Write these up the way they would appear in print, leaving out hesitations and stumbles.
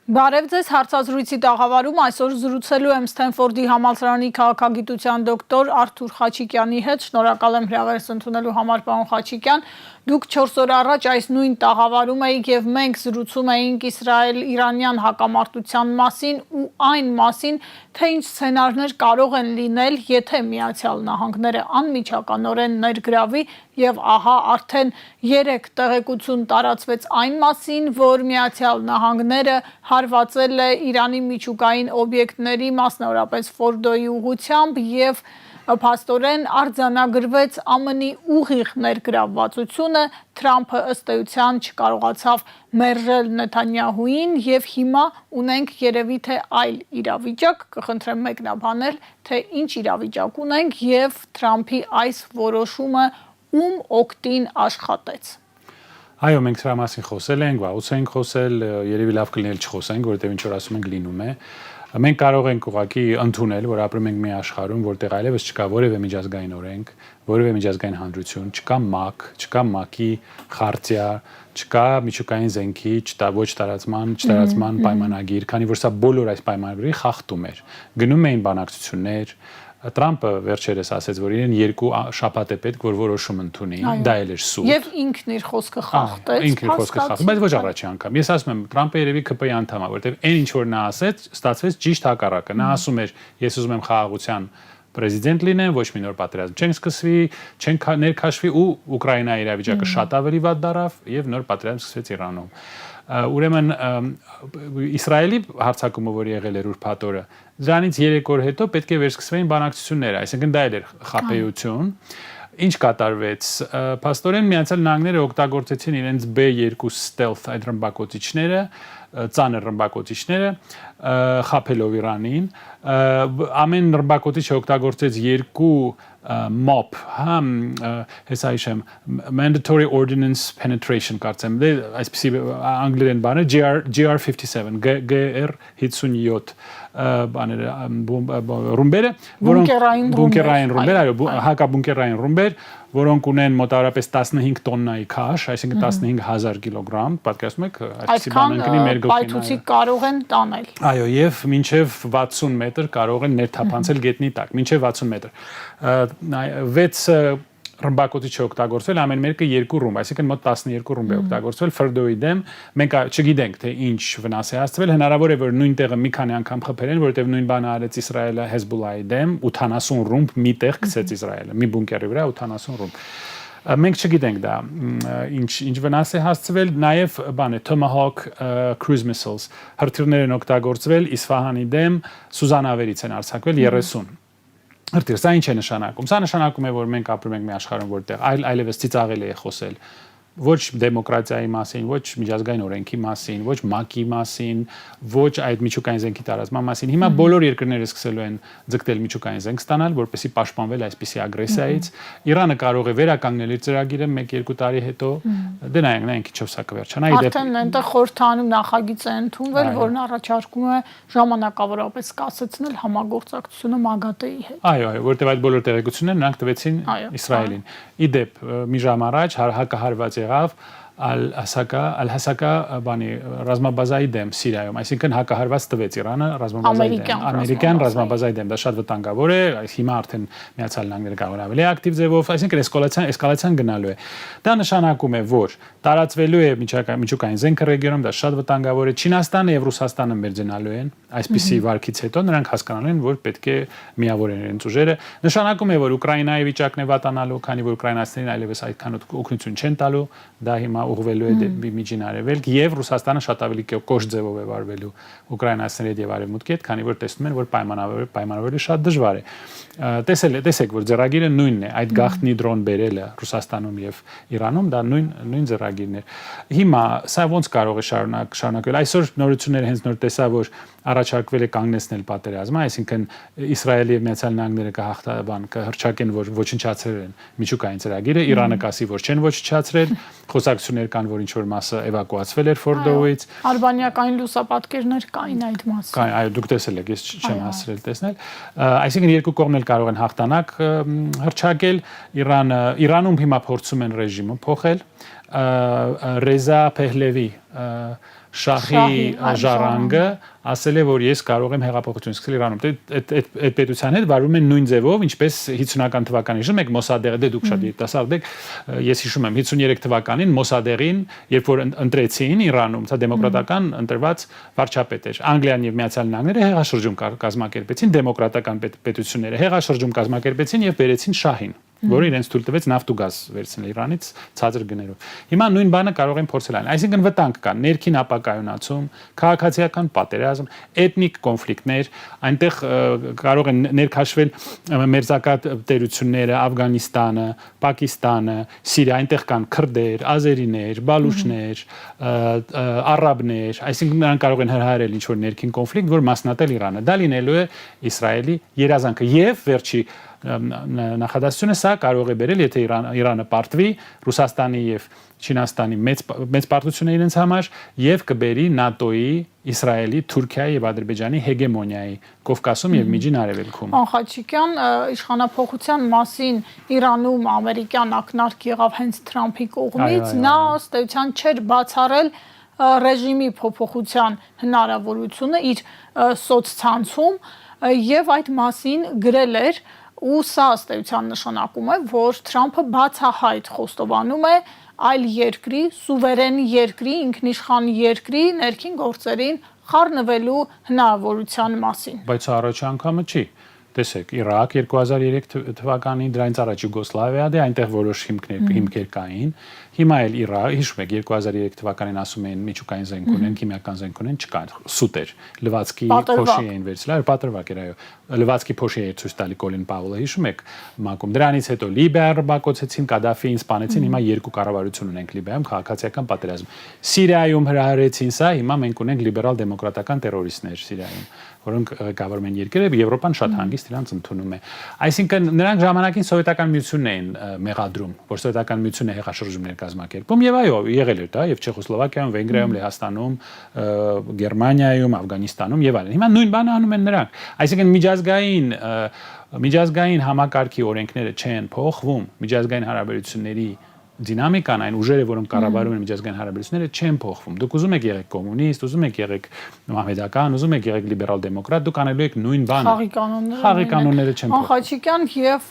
Բարև ձեզ, հարցազրույցի տաղավարում այսօր զրուցելու եմ Սթենֆորդի համալսարանի քաղաքագիտության դոկտոր Արթուր Խաչիկյանի հետ։ Շնորհակալ եմ հրավերս ընդունելու համար, պարոն Խաչիկյան։ Դուք 4 օր առաջ այս նույն տաղավարում էիք եւ մենք զրուցում էինք Իսրայել-Իրանյան հակամարտության մասին ու այն մասին, թե ինչ սցենարներ կարող են լինել, եթե Միացյալ Նահանգները անմիջականորեն ներգրավի եւ ահա արդեն 3 տեղեկություն տարածվեց այն մասին, որ Միացյալ Նահանգները հարվածել է Իրանի միջուկային օբյեկտների, մասնավորապես Ֆորդոյի ուղղությամբ եւ փաստորեն արձանագրվեց ԱՄՆ-ի ուղիղ ներգրավվածությունը, Թրամփը ըստ էության չկարողացավ մերժել Նեթանյահուին եւ հիմա ունենք երևի թե այլ իրավիճակ, կխնդրեմ մեկնաբանել, թե ինչ իրավիճակ ունենք եւ Թրամփի այս որոշումը ում օգտին աշխատեց։ Այո, մենք դրա մասին խոսել ենք, վաղուց ենք խոսել, երևի լավ կլիներ չխոսենք, որովհետև ինչ որ ասում ենք լինում է։ Մենք կարող ենք ուղղակի ընդունել, որ ապրում ենք մի աշխարհում, որտեղ այլևս չկա որևէ միջազգային օրենք, որևէ միջազգային հանրություն, չկա ՄԱԿ, չկա ՄԱԿ-ի խարտիա, չկա միջուկային զենքի, ոչ տարածման պայմանագիր, քանի որ սա բոլոր այս պայմանագրի խախտում էր։ Գնում էին բանակցություններ, Թրամփը վերջերս ասաց, որ իրեն 2 շաբաթ է պետք, որ որոշում ընդունի, դա էլ էր սուտ։ Եվ ինքն իր խոսքը խախտեց, ինքն իր խոսքը խախտեց, բայց ոչ առաջի անգամ։ Ես ասում եմ, Թրամփը երևի ԿՊ-ի անդամ է, որովհետև այն ինչ որ նա ասեց, ստացվեց ճիշտ հակառակը։ Նա ասում էր, ես ուզում եմ խաղաղության պրեզիդենտ լինեմ, ոչ մի նոր պատերազմ չենք սկսվի, չենք ներքաշվի ու Ուկրաինայի իրավիճակը շատ ավելի վատ դարավ եւ նոր պատերազմ սկսվեց Իրանում։ Ուրեմն Իսրայելի հարձակումը, որ եղել էր ուրբաթ օրը, դրանից 3 օր հետո պետք է վերսկսվեին բանակցությունները, այսինքն դա էր խաբեություն։ Ինչ կատարվեց։ Փաստորեն Միացյալ Նահանգները օգտագործեցին իրենց B2 stealth այդ ռմբակոծիչները, ծանր ռմբակոծիչները, խաբելով Իրանին։ Ամեն ռմբակոծիչը օգտագործեց 2 MOP, հեսա իշեմ, mandatory ordnance penetration կարծեմ, այսպիսի անգլերեն բանը GR57, GR57 բաները ռումբերը, որոնք բունկերային ռումբեր, այո, հակաբունկերային ռումբեր, որոնք ունեն մոտավորապես 15 տոննայի քաշ, այսինքն 15000 կիլոգրամ, պատկերացնում եք, այսպիսի բան ընկնի մեր գլխին։ Պայթուցիկ կարող են տանել։ Այո, եւ մինչեւ 60 մետր կարող են ներթափանցել գետնի տակ, մինչեւ 60 մետր։ 6 ռմբակոծիչ է օգտագործվել, ամեն մեկը 2 ռումբ, այսինքն մոտ 12 ռումբ է օգտագործվել Ֆորդոյի դեմ։ Մենք չգիտենք թե ինչ վնաս է հասցվել, հնարավոր է որ նույն տեղը մի քանի անգամ խփել են, որովհետև նույն բանը արեց Իսրայելը Հեզբոլլայի դեմ, 80 ռումբ մի տեղ գցեց Իսրայելը, մի բունկերի վրա 80 ռումբ։ Մենք չգիտենք դա ինչ վնաս է հասցվել, նաև բան է Tomahawk cruise missiles հրթիռներ են օգտագործվել Իսֆահանի դեմ, Սուզանավերից են արձակվել 30 հրթիռ, սա ինչ է նշանակում։ Սա նշանակում է, որ մենք ապրում ենք մի աշխարհում, որտեղ այլևս ծիծաղելի է խոսել ոչ դեմոկրատիայի մասին, ոչ միջազգային օրենքի մասին, ոչ ՄԱԿ-ի մասին, ոչ այդ միջուկային զենքի տարածման մասին։ Հիմա բոլոր երկրները սկսելու են ձգտել միջուկային զենք ստանալ, որպեսզի պաշտպանվել այսպիսի ագրեսիայից։ Իրանը կարող է վերականգնել իր ծրագիրը 1-2 տարի հետո։ Դե նայենք ինչով սա կվերջանա։ Արդեն այնտեղ խորհրդանում նախագիծ է ընդունվել, որն առաջարկում է ժամանակավորապես կասեցնել համագործակցությունը ՄԱԳԱՏԷ-ի հետ։ Այո, որտեղ այդ բոլոր տեղեկությունները նրանք տվեցին Իսրայելին։ Իդեպ մի ժամ առաջ հակահարված եղավ Ալ-Հասակա բանի ռազմաբազայի դեմ Սիրիայում, այսինքն հակահարված տվեց Իրանը ռազմաբազայի դեմ, ամերիկյան ռազմաբազայի դեմ, դա շատ վտանգավոր է, հիմա արդեն Միացյալ Նահանգները կարող ավելի ակտիվ ձևով, այսինքն էսկալացիան գնալու է։ Դա նշանակում է, որ տարածվելու է միջուկային զենքը ռեգիոնում, դա շատ վտանգավոր է։ Չինաստանը եւ Ռուսաստանը մերձենալու են այսպիսի վարկից հետո, նրանք հասկանալու են, որ պետք է միավորեն իրենց ուժերը։ Նշանակում է, որ Ուկրաինայի վիճակն է վատանալու, քանի որ ուկրաինացիներին այլևս այդքան օգնություն չեն տալու, դա հիմա ուղղվելու է դեպի Միջին Արևելք եւ Ռուսաստանը շատ ավելի կոշտ ձևով է վարվելու ուկրաինացիների հետ եւ արևմուտքի հետ, քանի որ տեսնում են, որ պայմանավորը շատ դժվար է։ Տեսեք, որ ձեռագիրը նույնն է, այդ գաղտնի դրոն բերելը Ռուսաստանում եւ Իրանում դա նույն ձեռագիրն էր։ Հիմա սա ոնց կարող է շարունակվել։ Այսօր նորությունները հենց նոր տեսա, որ առաջարկվել է կանգնեցնել պատերազմը, այսինքն Իսրայելը եւ Միացյալ Նահանգները կհրճակեն, որ ոչնչացրել են միջուկային ծրագիրը, Իրանը կասի, որ չեն ոչնչացրել, խոսակցություններ կան, որ ինչ որ մասը էվակուացվել էր Ֆորդոյից։ Արբանյակային լուսապատկերներ կային այդ մասը։ Կային, այո, դուք տեսել եք, ես չեմ հասցրել տեսնել։ Այսինքն երկու կողմն էլ կարող են հաղթանակ հրճակել, Իրանում հիմա փորձում են ռեժիմը փոխել, Ռեզա Փեհլևի շահի ժառանգը ասել է, որ ես կարող եմ հեղափոխություն սկսել Իրանում։ Այդ պետության հետ վարվում են նույն ձևով, ինչպես 50-ական թվականին, հիշում եք Մոսադեղը, դե դուք շատ երիտասարդ եք, ես հիշում եմ 53 թվականին Մոսադեղին, երբ որ ընտրեցին Իրանում, դա դեմոկրատական ընտրված վարչապետ էր։ Անգլիան եւ Միացյալ Նահանգները հեղաշրջում կազմակերպեցին, դեմոկրատական պետությունները հեղաշրջում կազմակերպեցին եւ բերեցին շահին, որը իրենց թույլ տվեց նավթ ու գազ վերցնել Իրանից ցածր գներով։ Հիմա նույն բանը կարող են փորձել անել։ Այսինքն վտանգ կա ներքին ապակայունացում, քաղաքացիական պատերազմ, էթնիկ կոնֆլիկտներ, այնտեղ կարող են ներքաշվել մերձակա տերությունները, Աֆղանիստանը, Պակիստանը, Սիրիա, այնտեղ կան քրդեր, ազերիներ, բալուչներ, արաբներ, այսինքն նրանք կարող են հրահրել ինչ-որ ներքին կոնֆլիկտ, որ մասնատել Իրանը։ Դա լինելու է Իսրայելի երազանքը եւ վերջի նախադասությունը սա կարող է բերել, եթե Իրանը պարտվի Ռուսաստանի եւ Չինաստանի մեծ պարտությունը իրենց համար եւ կբերի ՆԱՏՕ-ի, Իսրայելի, Թուրքիայի եւ Ադրբեջանի հեգեմոնիայի Կովկասում եւ Միջին Արևելքում։ Խաչիկյան, իշխանափոխության մասին Իրանում ամերիկյան ակնարկ եղավ հենց Թրամփի կողմից, նա ըստ էության չէր բացառել ռեժիմի փոփոխության հնարավորությունը իր սոցցանցում եւ այդ մասին գրել էր, ու սա ըստ էության նշանակում է, որ Թրամփը բացահայտ խոստովանում է այլ երկրի, սուվերեն երկրի, ինքնիշխան երկրի ներքին գործերին խառնվելու հնարավորության մասին։ Բայց առաջ անգամը չի։ Տեսեք, Իրաք 2003 թվականին, դրանից առաջ Յուգոսլավիա, դե այնտեղ որոշ հիմքեր կային։ Հիմա էլ Իրաք, հիշում եք 2003 թվականին ասում էին միջուկային զենք ունեն, քիմիական զենք ունեն, չկան, սուտ էր։ Լվացքի փոշի էին վերցրել, պատրվակ էր, այո։ Լվացքի փոշի էր ցույց տալի Կոլին Պավլը, հիշում եք մակում։ Դրանից հետո Լիբիա ռմբակոծեցին, Կադաֆիին սպանեցին, հիմա երկու կառավարություն ունենք Լիբիայում, քաղաքացիական պատերազմ։ Սիրիայում հրահրեցին սա, հիմա մենք ունենք լիբերալ դեմոկրատական տերորիստներ Սիրիայում, որոնք ղեկավարում են երկրը, Եվրոպան շատ հանգիստ իրանց ընդունում է։ Այսինքն նրանք ժամանակին սովետական միությունն էին մեղադրում, որ սովետական միությունը հեղաշրջումներ կազմակերպում եւ այո, եղել էր դա եւ Չեխոսլովակիայում, Վենգրիայում, Լեհաստանում, Գերմանիայում, Աֆղանիստանում եւ այլն։ Հիմա նույն բանը անում են նրանք։ Այսինքն միջազգային համակարգի օրենքները չեն փոխվում, միջազգային հարաբերությունների դինամիկան, այն ուժերը, որոնք կառավարում են միջազգային հարաբերությունները, չեն փոխվում։ Դուք ուզում եք եղեք կոմունիստ, ուզում եք եղեք մահմեդական, ուզում եք եղեք լիբերալ դեմոկրատ, դուք անելու եք նույն բանը։ Խաղի կանոնները չեն փոխվում։ Խաչիկյան եւ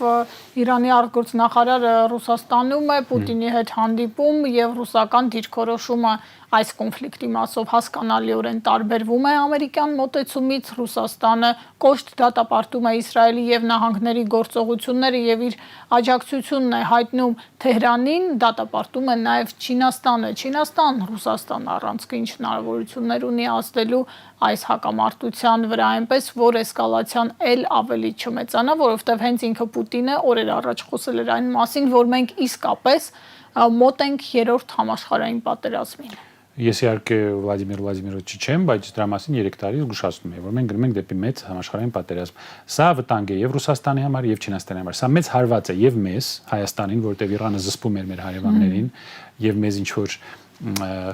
Իրանի արտգործնախարարը Ռուսաստանում է, Պուտինի հետ հանդիպում եւ ռուսական դիրքորոշումը այս կոնֆլիկտի մասով հասկանալիորեն տարբերվում է ամերիկյան մոտեցումից։ Ռուսաստանը կոշտ դատապարտում է Իսրայելի եւ նահանգների գործողությունները եւ իր աջակցությունն է հայտնում Թեհրանին, դատապարտում է նաեւ Չինաստանը։ Չինաստան Ռուսաստան առանցքը ինչ հնարավորություններ ունի ազդելու այս հակամարտության վրա, այնպես որ էսկալացիան ել ավելի չմեծանա, որովհետեւ հենց ինքը Պուտինը օրեր առաջ խոսել էր այն մասին, որ մենք իսկապես մոտ ենք 3-րդ համաշխարհային պատերազմին։ Ես իհարկե Վլադիմիր Վլադիմիրովիչի չեմ, բայց դրա մասին 3 տարի զգուշացնում եմ, որ մենք գնում ենք դեպի մեծ համաշխարհային պատերազմ։ Սա վտանգ է եւ Ռուսաստանի համար եւ Չինաստանի համար։ Սա մեծ հարված է եւ մեզ, Հայաստանին, որտեղ Իրանը զսպում էր մեր հարևաններին եւ մեզ ինչ որ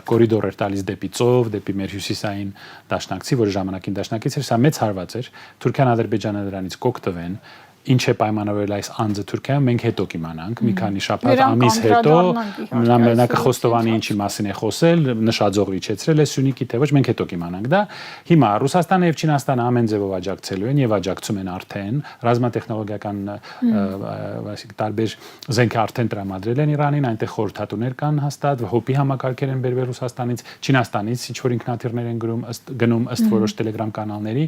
կորիդոր էր տալիս դեպի ծով, դեպի մեր հյուսիսային դաշնակցի, որը ժամանակին դաշնակից էր, սա մեծ հարված էր։ Թուրքիան, Ադրբեջանը դրանից կօգտվեն։ Ինչ է պայմանավորել այս անձը Թուրքիայում, մենք հետո կիմանանք, մի քանի շաբաթ, ամիս հետո, նա կխոստովանի ինչի մասին է խոսել, նշաձող իջեցրել է Սյունիքի, թե ոչ, մենք հետո կիմանանք դա։ Հիմա Ռուսաստանը եւ Չինաստանը ամեն ձևով աջակցելու են եւ աջակցում են արդեն, ռազմատեխնոլոգիական տարբեր զենք արդեն տրամադրել են Իրանին, այնտեղ խորհրդատուներ կան հաստատ, հոպի համակարգեր են բերվել Ռուսաստանից, Չինաստանից, ինչ որ ինքնաթիռներ են գնում ըստ որոշ Telegram կանալների,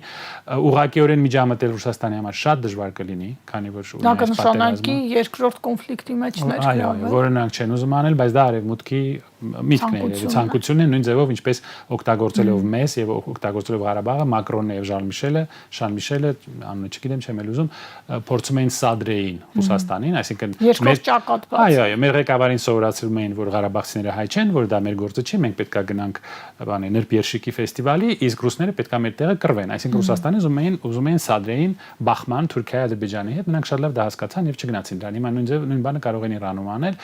ուղղակիորեն միջամտել Ռուսաստանի համար շատ դժվար կլինի, քանի որ դա կնշանակի երկրորդ կոնֆլիկտի մեջ ներգրավվել։ Այո, որը նրանք չեն ուզում անել, բայց դա արևմուտքի միտքն է, ցանկությունն է, նույն ձևով ինչպես օգտագործելով մեզ եւ օգտագործելով Ղարաբաղը, Մակրոնն եւ Շան Միշելը, անունը չգիտեմ, չեմ էլ ուզում, փորձում էին սադրեին Ռուսաստանին, այսինքն այո, մեր ղեկավարին սովորացնում էին, որ ղարաբաղցիները հայ չեն, որ դա մեր գործը չի, մենք պետքա գնանք Նրբերշիկի ֆեստիվալի, իսկ ռուսները պետքա մեր տեղը կռվեն, այսինքն Ռուսաստանը ուզում էին սադրեին բախման Թուրքիայի, Ադրբեջանի հետ, նրանք շատ լավ դա հասկացան եւ չգնացին դրան։ Հիմա նույն բանը կարող են Իրանում անել։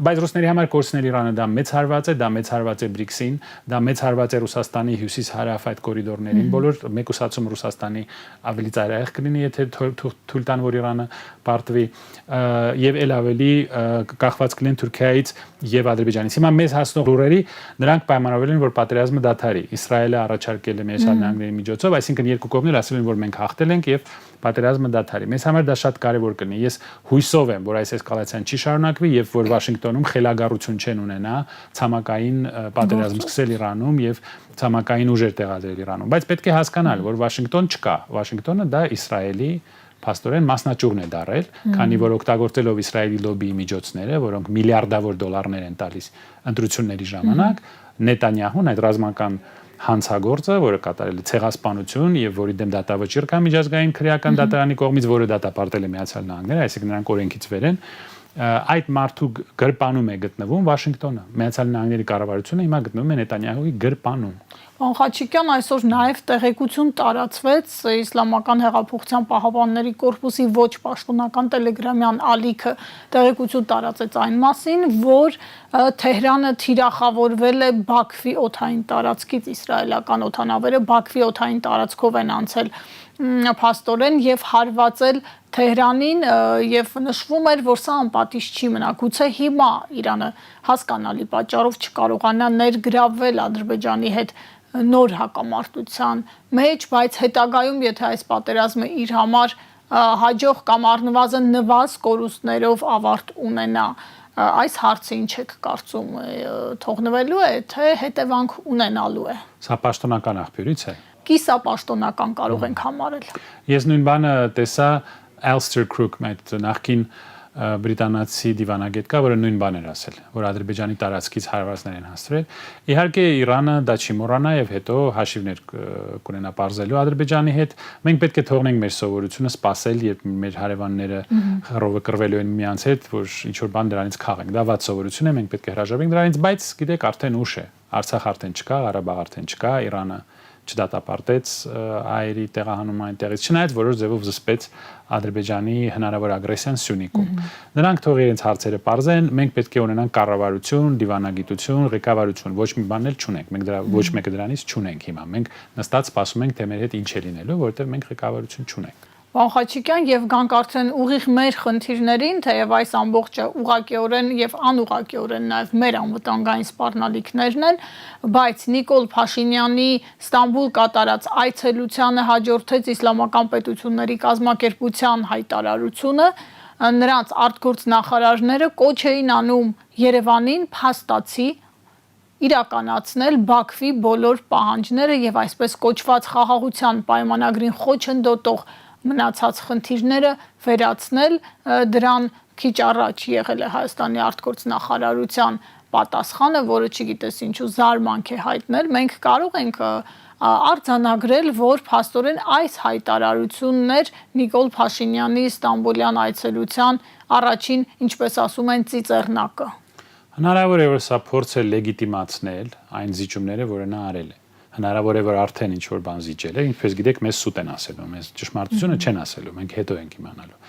Բայց ռուսների համար կորցնել Իրանը դա մեծ հարված է, դա մեծ հարված է BRICS-ին, դա մեծ հարված է Ռուսաստանի հյուսիս-հարավ այդ կորիդորներին, բոլոր մեկուսացում Ռուսաստանի ավելի ծայրահեղ կլինի, եթե թույլ տան, որ Իրանը պարտվի, եւ ել ավելի կախված կլինեն Թուրքիայից եւ Ադրբեջանից։ Հիմա մեզ հասնող լուրերի նրանք պայմանավորվել են, որ պատերազմը դադարի։ Իսրայելը առաջարկել է Միացյալ Նահանգների միջոցով, այսինքն երկու կողմներ ասել են, որ մենք հաղթել ենք եւ պատերազմը դադարի։ Մեզ համար դա շատ կարեւոր կլինի։ Ես հույսով եմ, որ այս էսկալացիան չի շարունակվի եւ որ Վաշինգտոնում խելագարություն չեն ունենա ցամաքային պատերազմ սկսել Իրանում եւ ցամաքային ուժեր տեղադրել Իրանում, բայց պետք է հասկանալ, որ Վաշինգտոն չկա։ Վաշինգտոնը դա Իսրայելի փաստորեն մասնաճյուղն է դարել, քանի որ օգտագործելով Իսրայելի լոբիի միջոցները, որոնք միլիարդավոր դոլարներ են տալիս ընտրությունների ժամանակ, Նետանյահուն այդ ռազմական հանցագործը, որը կատարել է ցեղասպանություն եւ որի դեմ դատավճիռ կա միջազգային քրեական դատարանի կողմից, որը դատապարտել է Միացյալ Նահանգները, այսինքն նրանք օրենքից վեր են, այդ մարդու գրպանում է գտնվում Վաշինգտոնը։ Միացյալ Նահանգների կառավարությունը հիմա գտնվում է Նետանյահուի գրպանում։ Պարոն Խաչիկյան, այսօր նաև տեղեկություն տարածվեց Իսլամական հեղափոխության պահապանների կորպուսի ոչ պաշտոնական տելեգրամյան ալիքը տեղեկություն տարածեց այն մասին, որ Թեհրանը թիրախավորվել է Բաքվի օդային տարածքից, իսրայելական օդանավերը Բաքվի օդային տարածքով են անցել փաստորեն եւ հարվածել Թեհրանին եւ նշվում էր, որ սա անպատիժ չի մնա։ Գուցե հիմա Իրանը հասկանալի պատճառով չկարողանա ներգրավվել Ադրբեջանի հետ նոր հակամարտության մեջ, բայց հետագայում, եթե այս պատերազմը իր համար հաջող կամ առնվազն նվազ կորուստներով ավարտ ունենա, այս հարցը ինչ եք կարծում, թողնվելու է, թե հետևանք ունենալու է։ Սա պաշտոնական աղբյուրից է։ Կիսապաշտոնական կարող ենք համարել։ Ես նույն բանը տեսա Alistair Crook, այդ նախկին բրիտանացի դիվանագետ կա, որը նույն բաներ ասել, որ Ադրբեջանի տարածքից հարվածներ են հասցրել։ Իհարկե Իրանը դա չի մոռանա եւ հետո հաշիվներ կունենա բարձելու Ադրբեջանի հետ։ Մենք պետք է թողնենք մեր սովորությունը սпасել, երբ մեր հարևանները խռովը կռվելու են միմյանց հետ, որ ինչ որ բան դրանից քաղենք։ Դա վատ սովորություն է, մենք պետք է հրաժարվենք դրանից, բայց գիտեք, արդեն ուշ է։ Արցախ արդեն չկա, Ղարաբաղ արդեն չկա, Իրանը չդատապարտեց այրի տեղահանումը այնտեղից, չնայած որոշ ձևով զսպեց Ադրբեջանի հնարավոր ագրեսիան Սյունիքում։ Նրանք թող իրենց հարցերը պարզեն, մենք պետք է ունենանք կառավարություն, դիվանագիտություն, ղեկավարություն, ոչ մի բան էլ չունենք, մենք դրա ոչ մեկը դրանից չունենք հիմա։ Մենք նստած սպասում ենք, թե մեր հետ ինչ է լինելու, որովհետև մենք ղեկավարություն չունենք։ Պարոն Խաչիկյան, եւ գանք արդեն ուղիղ մեր խնդիրներին, թեև այս ամբողջը ուղղակիորեն եւ անուղղակիորեն նաեւ մեր անվտանգային սպառնալիքներն են, բայց Նիկոլ Փաշինյանի Ստամբուլ կատարած այցելությանը հաջորդեց Իսլամական պետությունների կազմակերպության հայտարարությունը, նրանց արտգործնախարարները կոչ էին անում Երևանին փաստացի իրականացնել Բաքվի բոլոր պահանջները եւ այսպես կոչված խաղաղության պայմանագրին խոչընդոտող մնացած խնդիրները վերացնել, դրան քիչ առաջ եղել է Հայաստանի արտգործնախարարության պատասխանը, որը չգիտես ինչու զարմանք է հայտնել։ Մենք կարող ենք արձանագրել, որ փաստորեն այս հայտարարությունն էր Նիկոլ Փաշինյանի Ստամբուլյան այցելության առաջին, ինչպես ասում են, ծիծեռնակը։ Հնարավոր է, որ սա փորձ է լեգիտիմացնել այն զիջումները, որը նա արել է։ Հնարավոր է, որ արդեն ինչ-որ բան զիջել է, ինչպես գիտեք, մեզ սուտ են ասելու, մեզ ճշմարտությունը չեն ասելու, մենք հետո ենք իմանալու։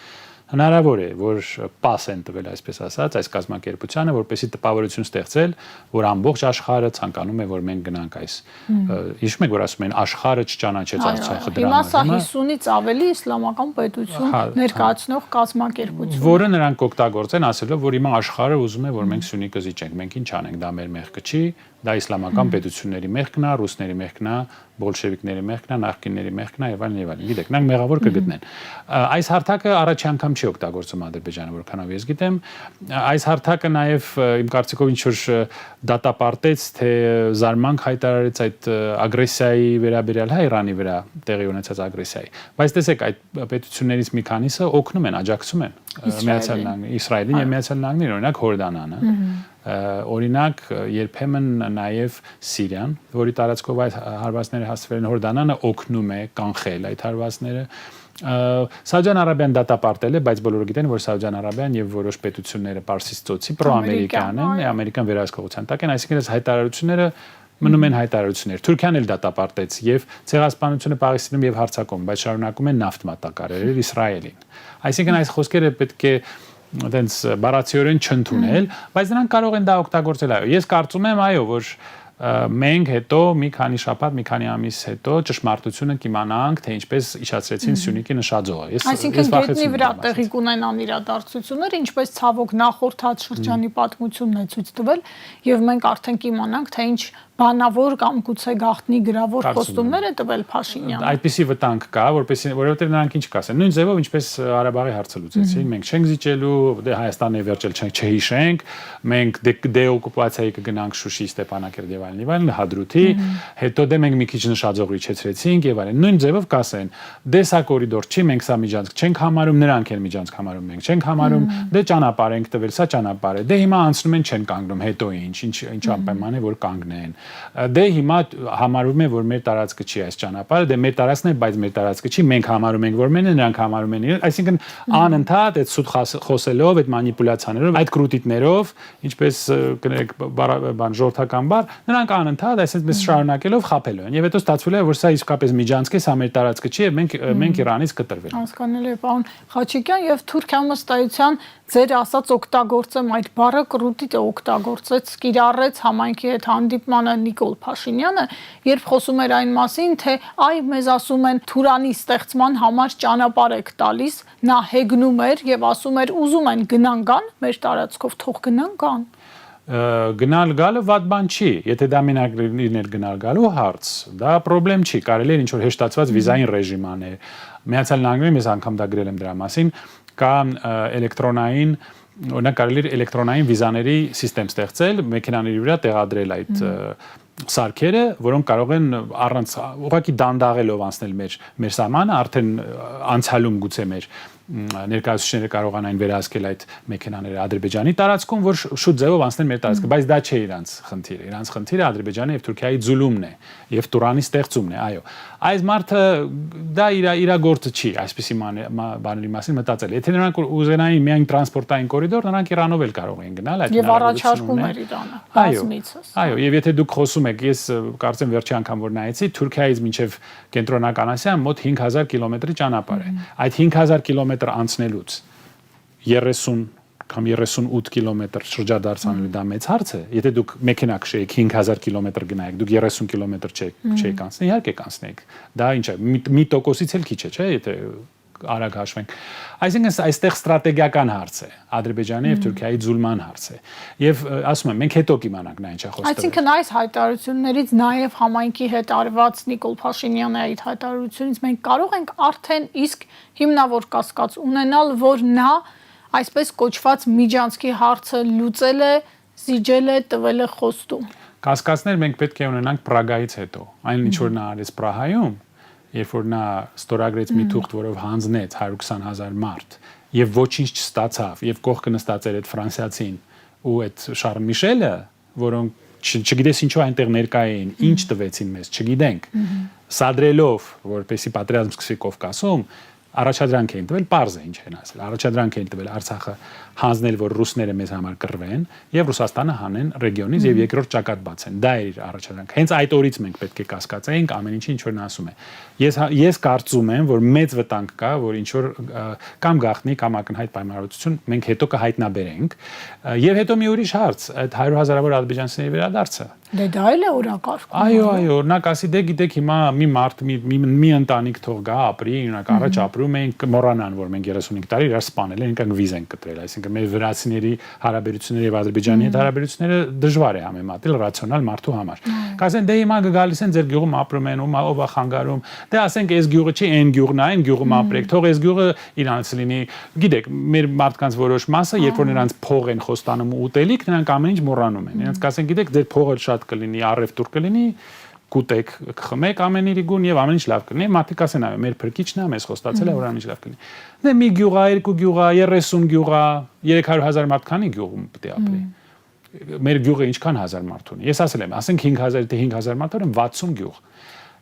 Հնարավոր է, որ պաս են տվել, այսպես ասած, այս կազմակերպությանը, որպեսզի տպավորություն ստեղծել, որ ամբողջ աշխարհը ցանկանում է, որ մենք գնանք այս։ Հիշում եք, որ ասում են աշխարհը չճանաչեց Արցախը դրա համար։ Հիմա սա 50-ից ավելի իսլամական պետություն ներկայացնող կազմակերպություն, որը նրանք օգտագործեն, ասելով, որ հիմա աշխարհը ուզում է, որ մենք Սյունիքը զիջենք, մենք ինչ անենք, դա մեր մեղքը չի, դա իսլամական պետությունների մեղքն է, ռուսների մեղքն է, բոլշևիկների մեղքն է, նախկինների մեղքն է եւ այլն եւ այլն։ Գիտեք, նրանք մեղավոր կգտնեն։ Այս հարթակը առաջի անգամ չի օգտագործում Ադրբեջանը, որքանով ես գիտեմ։ Այս հարթակը նաեւ իմ կարծիքով ինչ որ դատապարտեց, թե զարմանք հայտարարեց այդ ագրեսիայի վերաբերյալ Իրանի վրա տեղի ունեցած ագրեսիայի։ Բայց տեսեք, այդ պետություններից մի քանիսը օգնում են, աջակցում են Միացյալ Նահանգներին, Իսրայելին եւ Միացյալ Նահանգներին, օրինակ Հորդանանը։ Օրինակ երբեմն նաև Սիրիան, որի տարածքով այդ հարվածները հասցվել են, Հորդանանը օգնում է կանխել այդ հարվածները։ Սաուդյան Արաբիան դատապարտել է, բայց բոլորը գիտեն, որ Սաուդյան Արաբիան եւ որոշ պետությունները Պարսից ծոցի պրոամերիկան են, ամերիկան վերահսկողության տակ են, այսինքն այս հայտարարությունները մնում են հայտարարություններ։ Թուրքիան էլ դատապարտեց եւ ցեղասպանությունը Պաղեստինում եւ հարձակում, բայց շարունակում են նավթ մատակարարել Իսրայելին։ Այսինքն այս խոսքերը պետք է այդպես բառացիորեն չընդունել, բայց նրանք կարող են դա օգտագործել, այո։ Ես կարծում եմ, այո, որ մենք հետո մի քանի շաբաթ, մի քանի ամիս հետո ճշմարտությունը կիմանանք, թե ինչպես իջացրեցին Սյունիքի նշաձողը։ Այսինքն գետնի վրա տեղի կունենան իրադարձություններ, ինչպես ցավոք նախորդ շրջանի պատմությունն է ցույց տվել, եւ մենք արդեն կիմանանք, թե ինչ բանավոր կամ գուցե գաղտնի գրավոր խոստումներ է տվել Փաշինյանը։ Այդպիսի վտանգ կա, որովհետև նրանք ինչ կասեն։ Նույն ձևով ինչպես Ղարաբաղի հարցը լուծեցին, մենք չենք զիջելու, դե Հայաստանը վերջել չհիշենք, մենք դեօկուպացիայի կգնանք Շուշի, Ստեփանակերտ եւ այլն, Հադրութի, հետո դե մենք մի քիչ նշաձող իջեցրեցինք եւ այլն։ Նույն ձևով կասեն, դե սա կորիդոր չի, մենք սա միջանցք չենք համարում, նրանք են միջանցք համարում, մենք չենք համարում, դե ճանապարհ ենք տվել, սա ճանապարհ է։ Դե հիմա անցնում են չեն կանգնում, հետո ինչ անպայման է որ կանգնեն։ Դե հիմա համարում է որ մեր տարածքը չի այս ճանապարհը, դե մեր տարածքն է, բայց մեր տարածքը չի, մենք համարում ենք որ մենը, նրանք համարում են իրեն, այսինքն անընդհատ այդ սուտ խոսելով, այդ մանիպուլյացիաներով, այդ կրուտիտներով, ինչպես կներեք բան ժողովրդական բառ, նրանք անընդհատ այսպես շարունակելով խաբելու են։ Եվ հետո ստացվել է որ սա իսկապես միջանցք է, սա մեր տարածքը չի, եւ մենք Իրանից կտրվենք։ Հասկանալի է, պարոն Խաչիկյան, եւ Թուրքիան ըստ էության ձեր ասած օգտագործեմ այդ բառը կրուտիտ է օգտագործեց, կիրառեց համայնքի հետ հանդիպմանը Նիկոլ Փաշինյանը, երբ խոսում էր այն մասին, թե այ մեզ ասում են Թուրանի ստեղծման համար ճանապարհ եք տալիս, նա հեգնում էր եւ ասում էր ուզում են գնան գան, մեր տարածքով թող գնան գան։ Գնալ գալը վատ բան չի, եթե դա մենակ լիներ գնալ գալու հարց, դա խնդրեմ չի, կարելի է ինչ որ հեշտացված վիզային ռեժիմ անել։ Միացյալ Նահանգներում ես անգամ դա գրել եմ դրա մասին, կա էլեկտրոնային, օրինակ կարելի է էլեկտրոնային վիզաների համակարգ ստեղծել, մեքենաների վրա տեղադրել այդ սարքերը, որոնք կարող են առանց ուղղակի դանդաղելով անցնել մեր սահմանը, արդեն անցյալում գուցե մեր ներկայացուցիչները կարողանային վերահսկել այդ մեքենաները Ադրբեջանի տարածքում, որ շուտ ձևով անցնեն մեր տարածքը, բայց դա չէ իրանց խնդիրը։ Իրանց խնդիրը Ադրբեջանի եւ Թուրքիայի ձուլումն է եւ Տուրանի ստեղծումն է, այո։ Այս մարդը դա իր գործը չի, այսպիսի բաների մասին մտածել։ Եթե նրանք ուզենային միայն տրանսպորտային կորիդոր, նրանք Իրանով էլ կարող են գնալ այդ եւ առաջարկում էր Իրանը բազմիցս։ Այո, եւ եթե դուք խոսում եք, ես կարծեմ վերջի անգամ որ նայեցի, Թուրքիայից մինչեւ կենտրոնական Ասիա մոտ 5000 կիլոմետրի ճանապարհ է։ Այդ 5000 կիլոմետր անցնելուց 30 կամ 38 կիլոմետր շրջադարձ անելու դա մեծ հարց է։ Եթե դուք մեքենա քշեիք 5000 կիլոմետր գնայիք, դուք 30 կիլոմետր չեք անցնի, իհարկե կանցնեք։ Դա ինչ է, մի տոկոսից էլ քիչ է, չէ՞, եթե արագ հաշվենք։ Այսինքն այստեղ ստրատեգիական հարց է, Ադրբեջանի եւ Թուրքիայի ձուլման հարց է։ Եվ ասում եմ, մենք հետո կիմանանք նա ինչա խոսքը։ Այսինքն այս հայտարարություններից նաեւ համայնքի հետ արված Նիկոլ Փաշինյանի այդ հայտարարությունից մենք կարող ենք արդեն իսկ հիմնավոր կասկած ունենալ, որ նա այսպես կոչված միջանցքի հարցը լուծել է, զիջել է, տվել է խոստում։ Կասկածներ մենք պետք է ունենանք Պրագայից հետո։ Այն ինչ որ նա արեց Պրահայում, երբ որ նա ստորագրեց մի թուղթ, որով հանձնեց 120,000 մարդ եւ ոչինչ չստացավ եւ կողքը նստած էր այդ ֆրանսիացին ու այդ Շարլ Միշելը, որոնք չգիտես ինչու այնտեղ ներկա էին, ինչ տվեցին մեզ, չգիտենք։ Սադրելով, որպեսի պատերազմ սկսի Կովկասում, առաջադրանք էին տվել, պարզ է ինչ են ասել։ Առաջադրանք էին տվել Արցախը հանձնել, որ ռուսները մեզ համար կռվեն եւ Ռուսաստանը հանեն ռեգիոնից եւ երկրորդ ճակատ բացեն։ Դա էր իր առաջադրանքը։ Հենց այդ օրից մենք պետք է կասկածենք ամեն ինչի ինչ որ նա ասում է։ Ես կարծում եմ, որ մեծ վտանգ կա, որ ինչ որ կամ գաղտնի կամ ակնհայտ պայմանավորվածություն մենք հետո կհայտնաբերենք եւ հետո մի ուրիշ հարց, այդ 100,000-ավոր ադրբեջանցիների վերադարձը։ Դե դա էլ է օրակարգում։ Այո, օրինակ ասի դե գիտեք հիմա մի մարդ մի ընտանիք թող գա ապրի, օրինակ առաջ ապրում ենք մոռանան, որ մենք 35 տարի իրար սպանել ենք, այնքան վիզ ենք կտրել, այսինքն մեր վրացիների հարաբերությունները եւ Ադրբեջանի հետ հարաբերությունները դժվար է համեմատել ռացիոնալ մարդու համար։ Կասեն դե հիմա գալիս են ձեր գյուղում ապրում են, ով է խանգարում։ Դե ասենք այս գյուղը չի, այն գյուղն է, այն գյուղում ապրեք, թող այս գյուղը իրանց լինի։ Գիտեք, մեր մարդկանց որոշ մասը, երբ որ նրանց փող են խոստանում ու ուտելիք, նրանք ամեն ինչ մոռանում են։ Նրանց կասեն, գիտեք, ձեր փողը շատ կլինի, առևտուր կլինի, կուտեք, կխմեք ամեն իրի գուն եւ ամեն ինչ լավ կլինի։ Մարդիկ ասեն, այո, մեր փրկիչն է, մեզ խոստացել է, որ ամեն ինչ լավ կլինի։ Դե մի գյուղ է, երկու գյուղ է, 30 գյուղ է, 300,000 մարդ քանի գյուղում պետք է ապրի։ Մեր գյուղը ինչքան հազար մարդ ունի։ Ես ասել եմ, ասենք 5000, թե 5000 մարդ ունեն 60 գյուղ։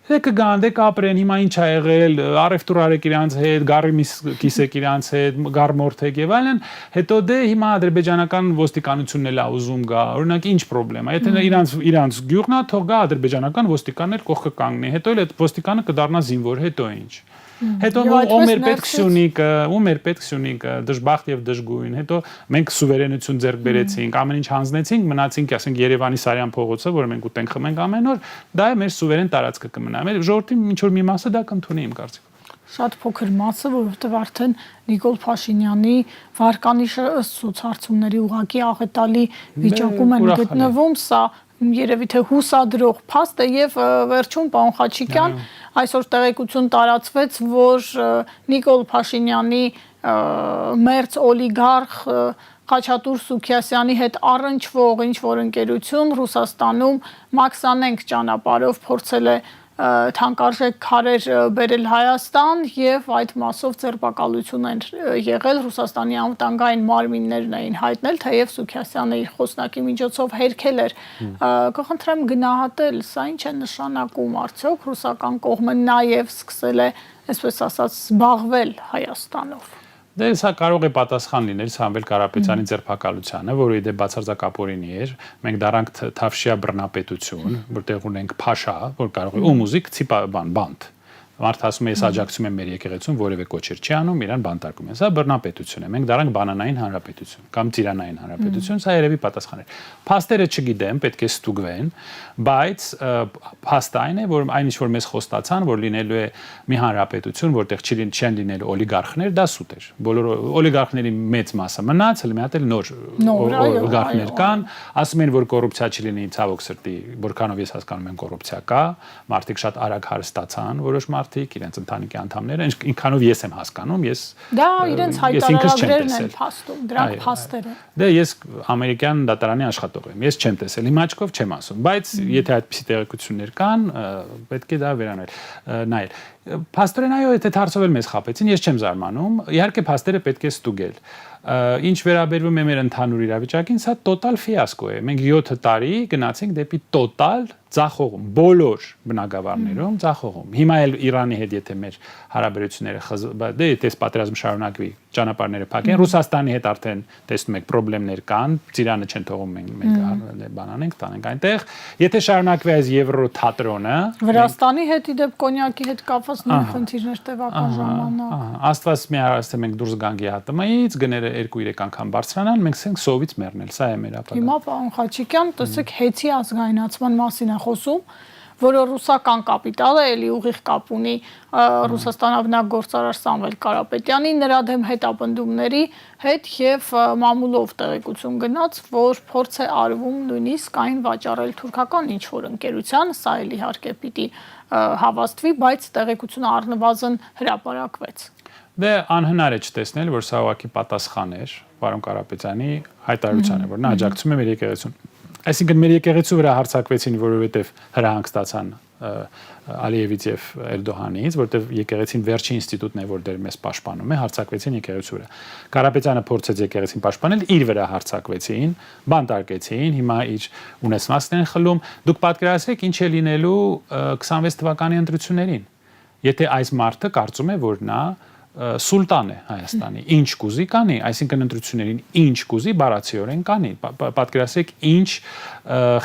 Դե կգան, դե կապրեն, հիմա ինչ ա եղել, առևտուր արեք իրանց հետ, գարի մի կիսեք իրանց հետ, գարմորթեք եւ այլն, հետո դե հիմա ադրբեջանական ոստիկանությունն էլ ա ուզում գա, օրինակ ինչ խնդրեմ, եթե իրանց գյուղն ա, թող գա ադրբեջանական ոստիկաններ կողքը կանգնի, հետո էլ այդ ոստիկանը կդառնա զինվոր, հետո ինչ։ Հետո ում էր պետք սյունիկը, ում էր պետք սյունիկը, դժբախտ եւ դժգույն։ Հետո մենք սուվերենություն ձեռք բերեցինք, ամեն ինչ հանձնեցինք, մնացինք, ասենք Երևանի Սարյան փողոցը, որը մենք ուտենք խմենք ամեն օր, դա է մեր սուվերեն տարածքը կմնա։ Մեր ժողովրդի ինչ որ մի մասը դա կընդունի իմ կարծիքով։ Շատ փոքր մասը, որովհետև արդեն Նիկոլ Փաշինյանի վարկանիշը ըստ սոցհարցումների ուղղակի աղետալի վիճակում են գտնվում, սա երևի թե հուսադրող փաստ է եւ վերջում պարոն Խաչիկյան այսօր տեղեկություն տարածվեց, որ Նիկոլ Փաշինյանի մերձ օլիգարխ Խաչատուր Սուքիասյանի հետ առնչվող ինչ-որ ընկերություն Ռուսաստանում Մաքսանենք ճանապարհով փորձել է թանկարժեք քարեր բերել Հայաստան եւ այդ մասով ձերբակալություն են եղել Ռուսաստանի անվտանգային մարմիններն էին հայտնել, թեև Սուքիասյանը իր խոսնակի միջոցով հերքել էր։ Կխնդրեմ գնահատել, սա ինչ է նշանակում, արդյոք ռուսական կողմը նաեւ սկսել է, այսպես ասած, զբաղվել Հայաստանով։ Դե սա կարող է պատասխան լինել Սամվել Կարապետյանի ձերբակալությանը, որը իդե բացարձակապորինի էր։ Մենք դարանք Թավշյա բռնապետություն, որտեղ ունենք Փաշա, որ կարող է ու մուզիկ ցիպա բանդ։ Մարդ ասում է, ես աջակցում եմ մեր եկեղեցուն, որևէ կոչեր չի անում, իրան բանտարկում են։ Սա բռնապետություն է։ Մենք դարանք բանանային հանրապետություն կամ ծիրանային հանրապետություն, սա երևի պատասխան է։ Փաստերը չգիտեմ, պետք է ստուգվեն, բայց փաստը այն է, որ այն ինչ որ մեզ խոստացան, որ լինելու է մի հանրապետություն, որտեղ չեն լինելու օլիգարխներ, դա սուտ էր։ Բոլոր օլիգարխների մեծ մասը մնաց, հələ մի հատ էլ նոր օլիգարխներ կան, ասում են, որ կոռուպցիա չլինի, ցավոք սրտի, որքանով ես հասկանում եմ կոռուպցիա կա, մարդիկ շատ արագ հարստացան, որոշ իրենց ընտանիքի անդամները, ինչքանով ես եմ հասկանում, ես դա իրենց հայտարարագրերն են փաստում, դրանք փաստեր են։ Դե ես ամերիկյան դատարանի աշխատող եմ, ես չեմ տեսել, իմ աչքով չեմ ասում, բայց եթե այդպիսի տեղեկություններ կան, պետք է դա վերանել, նայել։ Փաստորեն այո, եթե հարցով էլ մեզ խաբեցին, ես չեմ զարմանում, իհարկե փաստերը պետք է ստուգել։ Ինչ վերաբերվում է մեր ընդհանուր իրավիճակին, սա տոտալ ֆիասկո է։ Մենք 7 տարի գնացինք դեպի տոտալ ձախողում, բոլոր բնակավարներում ձախողում։ Հիմա էլ Իրանի հետ եթե մեր հարաբերությունները դե դες պատերազմ շարունակվի, ճանապարհները փակեն, Ռուսաստանի հետ արդեն տեսնում եք խնդիրներ կան, Ծիրանը չեն թողում մենք բանանենք, տանենք այնտեղ։ Եթե շարունակվի այս Եվրո թատրոնը, Վրաստանի հետ իդեպ կոնյակի հետ կապված նույն խնդիրներ տևական ժամանակ։ Աստված մի հարցը մենք դուրս գանք ԵՀՏՄ-ից, գները 2-3 անգամ բարձրանան, մենք ցենք սովից մեռնել, սա է մեր ապագան։ Հիմա պարոն Խաչիկյան, տեսեք հեծի ազգայնացման մասին է խոսում, որը ռուսական կապիտալ է, էլի ուղիղ կապ ունի Ռուսաստանով նախագործարար Սամվել Կարապետյանի նրա դեմ հետապնդումների հետ եւ մամուլով տեղեկություն գնաց, որ փորձ է արվում նույնիսկ այն վաճառել թուրքական ինչ-որ ընկերության, սա էլ իհարկե պիտի հավաստվի, բայց տեղեկությունը առնվազն հրապարակվեց։ Դե անհնար է չտեսնել, որ սա ուղղակի պատասխան էր պարոն Կարապետյանի հայտարարությանը, որ նա աջակցում է մեր եկեղեցուն։ Այսինքն մեր եկեղեցու վրա հարձակվեցին, որովհետև հրահանգ ստացան Ալիևից եւ Էրդողանից, որտեղ եկեղեցին վերջին ինստիտուտն է, որ դեր մեզ պաշտպանում է, հարձակվեցին եկեղեցու վրա։ Կարապետյանը փորձեց եկեղեցին պաշտպանել, իր վրա հարձակվեցին, բանտարկեցին, հիմա իր ունեցվածքն են խլում։ Դուք պատկերացրեք ինչ է լինելու 26 թվականի ընտրություններին։ Եթե այս մարդը կարծում է, որ նա սուլտան է Հայաստանի, ինչ կուզի կանի, այսինքն ընտրություններին ինչ կուզի բառացիորեն կանի, պատկերացրեք ինչ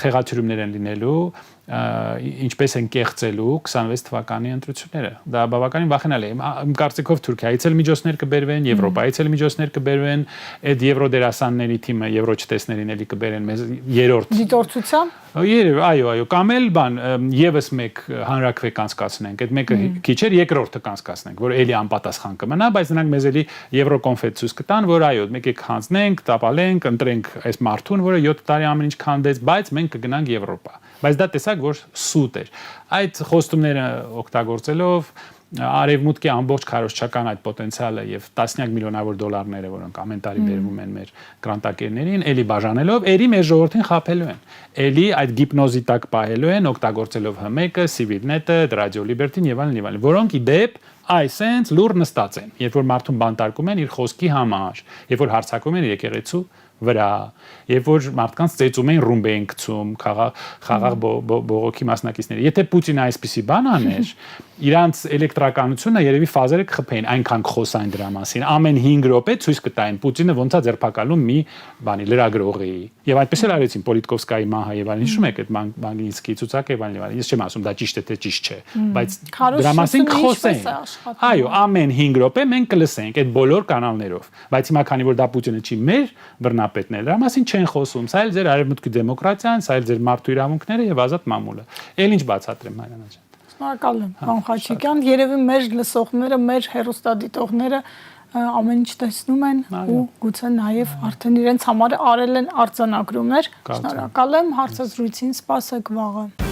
խեղաթյուրումներ են լինելու, ինչպես են կեղծելու 26 թվականի ընտրությունները։ Դա բավականին վախենալի է։ Իմ կարծիքով Թուրքիայից էլ միջոցներ կբերվեն, Եվրոպայից էլ միջոցներ կբերվեն, այդ Եվրո դերասանների թիմը, Եվրո չտեսներին էլի կբերեն մեզ երրորդ դիտորդությամբ։ Այո, կամ էլ բան եւս մեկ հանրակրվե կանցկացնենք, այդ մեկը քիչ էր, երկրորդը կանցկացնենք, որ էլի անպատասխան կմնա, բայց նրանք մեզ էլի Եվրոկոնֆետ ցույց կտան, որ այո, մեկ եք հանձնենք, տապալենք, ընտրենք այս մարդուն, որը 7 տարի ամեն ինչ քանդեց, բայց մենք կգնանք Եվրոպա։ Բայց դա տեսակ, որ սուտ էր։ Այդ խոստումները օգտագործելով արևմուտքի ամբողջ քարոզչական այդ պոտենցիալը եւ տասնյակ միլիոնավոր դոլարները, որոնք ամեն տարի բերվում են մեր գրանտակերներին, էլի բաժանելով, էլի մեր ժողովրդին խաբելու են։ Էլի այդ գիպնոզի տակ պահելու են, օգտագործելով ՀՄԷԿ-ը, Civilnet-ը, Radio Liberty-ն եւ այլն, որոնք ի դեպ այսենց լուր նստած են, երբ որ մարդուն բանտարկում են իր խոսքի համար, երբ որ հարձակվում են եկեղեցու վրա, երբ որ մարդկանց ծեծում են ռումբ են գցում, խաղաղ բողոքի մասնակիցները։ Եթե Պուտինը այսպիսի բան աներ, իրանց էլեկտրականությունը երևի ֆազերը կխփեին, այնքան կխոսային դրա մասին։ Ամեն 5 րոպե ցույց կտային Պուտինը ոնց է ձերբակալում մի բանի լրագրողի։ Եվ այդպես էլ արեցին Պոլիտկովսկայի մահը եւ այլն, հիշում եք այդ Մագնիսկի ցուցակը եւ այլն։ Ես չեմ ասում դա ճիշտ է թե ճիշտ չէ, բայց դրա մասին կխոսեին։ Այո, ամեն 5 րոպե մենք կլսենք այդ բոլոր կանալներով, բայց հիմա քանի որ դա Պուտինը չի մեր բռնապետն է, դրա մասին չեն խոսում։ Սա էլ ձեր արևմուտքի դեմոկրատիան, սա էլ ձեր մարդու իրավունքները եւ ազատ մամուլը։ Էլ ինչ բացատրեմ Մարիանա ջան։ Շնորհակալ եմ, պարոն Խաչիկյան, երևի մեր լսողները, մեր հեռուստադիտողները ամեն ինչ տեսնում են ու գուցե նաև արդեն իրենց համար արել են արձանագրումներ։ Շնորհակալ եմ, հարցազրույցին սպասեք վաղը։